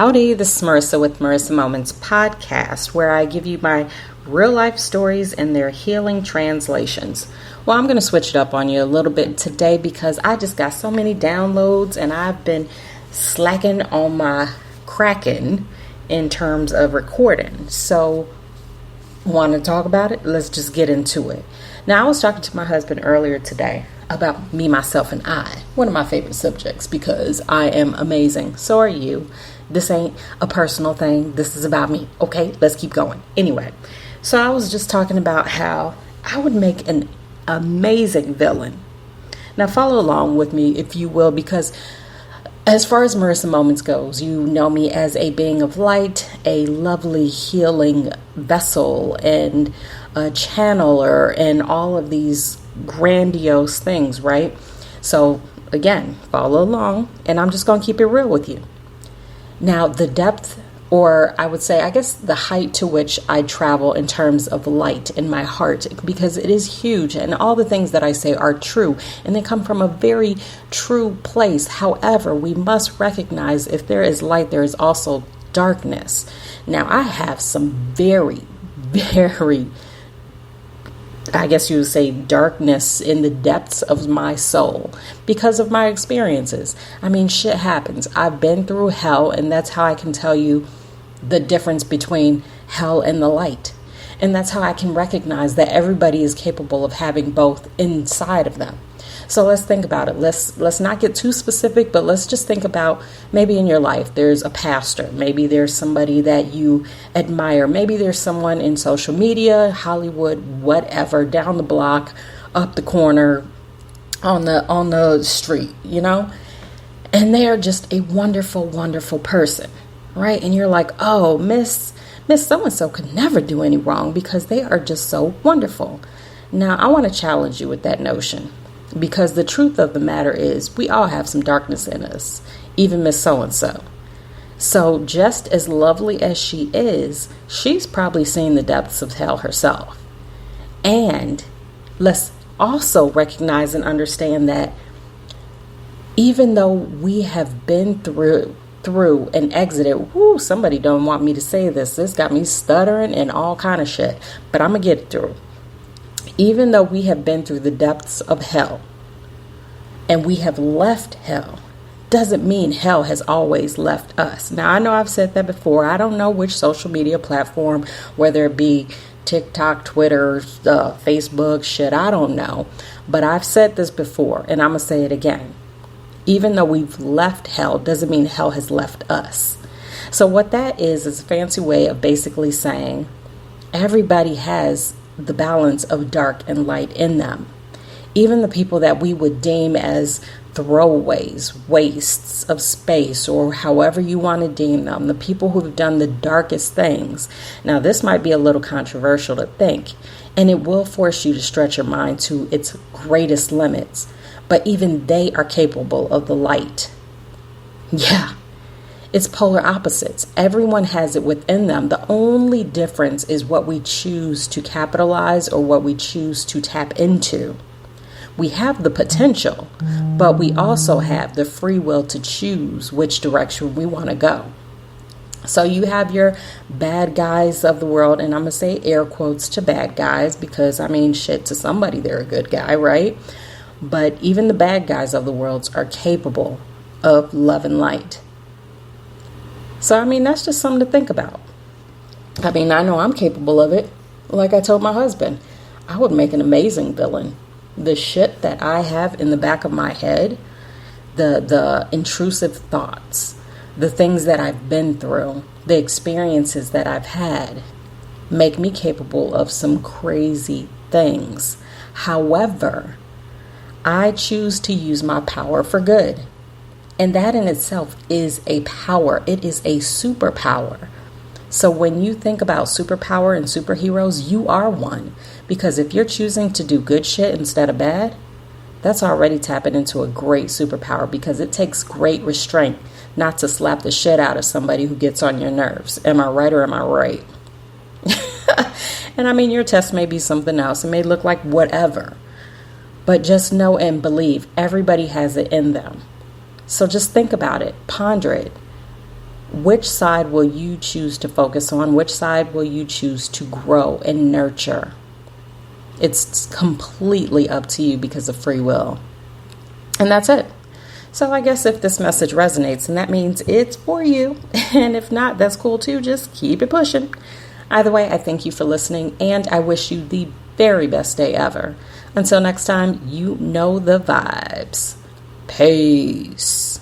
Howdy, this is Marissa with Marissa Moments podcast, where I give you my real life stories and their healing translations. Well, I'm going to switch it up on you a little bit today because I just got so many downloads and I've been slacking on my cracking in terms of recording. So, want to talk about it? Let's just get into it. Now, I was talking to my husband earlier today about me, myself, and I. One of my favorite subjects because I am amazing. So are you. This ain't a personal thing. This is about me. Okay, let's keep going. Anyway, so I was just talking about how I would make an amazing villain. Now, follow along with me, if you will, because as far as Marissa Moments goes, you know me as a being of light, a lovely healing vessel, and a channeler, and all of these grandiose things, right? So, again, follow along, and I'm just going to keep it real with you. Now, the depth, or I would say, I guess the height to which I travel in terms of light in my heart, because it is huge and all the things that I say are true and they come from a very true place. However, we must recognize if there is light, there is also darkness. Now, I have some very, I guess you would say, darkness in the depths of my soul because of my experiences. I mean, shit happens. I've been through hell, and that's how I can tell you the difference between hell and the light. And that's how I can recognize that everybody is capable of having both inside of them. So let's think about it. Let's not get too specific, but let's just think about maybe in your life there's a pastor. Maybe there's somebody that you admire. Maybe there's someone in social media, Hollywood, whatever, down the block, up the corner, on the street, you know? And they are just a wonderful, wonderful person, right? And you're like, oh, Miss so-and-so could never do any wrong because they are just so wonderful. Now, I want to challenge you with that notion. Because the truth of the matter is we all have some darkness in us, even Miss So-and-so. So just as lovely as she is, she's probably seen the depths of hell herself. And let's also recognize and understand that even though we have been through and exited, somebody don't want me to say this. This got me stuttering and all kind of shit, but I'm going to get it through. Even though we have been through the depths of hell and we have left hell, doesn't mean hell has always left us. Now, I know I've said that before. I don't know which social media platform, whether it be TikTok, Twitter, Facebook, shit, I don't know. But I've said this before and I'm going to say it again. Even though we've left hell, doesn't mean hell has left us. So what that is a fancy way of basically saying everybody has the balance of dark and light in them. Even the people that we would deem as throwaways, wastes of space, or however you want to deem them, the people who've done the darkest things. Now, this might be a little controversial to think, and it will force you to stretch your mind to its greatest limits, but even they are capable of the light. Yeah. It's polar opposites. Everyone has it within them. The only difference is what we choose to capitalize or what we choose to tap into. We have the potential, but we also have the free will to choose which direction we want to go. So you have your bad guys of the world, and I'm going to say air quotes to bad guys because, I mean, shit, to somebody they're a good guy, right? But even the bad guys of the world are capable of love and light. So, I mean, that's just something to think about. I mean, I know I'm capable of it. Like I told my husband, I would make an amazing villain. The shit that I have in the back of my head, the intrusive thoughts, the things that I've been through, the experiences that I've had, make me capable of some crazy things. However, I choose to use my power for good. And that in itself is a power. It is a superpower. So when you think about superpower and superheroes, you are one. Because if you're choosing to do good shit instead of bad, that's already tapping into a great superpower because it takes great restraint not to slap the shit out of somebody who gets on your nerves. Am I right or am I right? And I mean, your test may be something else. It may look like whatever. But just know and believe everybody has it in them. So just think about it, ponder it. Which side will you choose to focus on? Which side will you choose to grow and nurture? It's completely up to you because of free will. And that's it. So I guess if this message resonates, and that means it's for you. And if not, that's cool too. Just keep it pushing. Either way, I thank you for listening, and I wish you the very best day ever. Until next time, you know the vibes. Peace.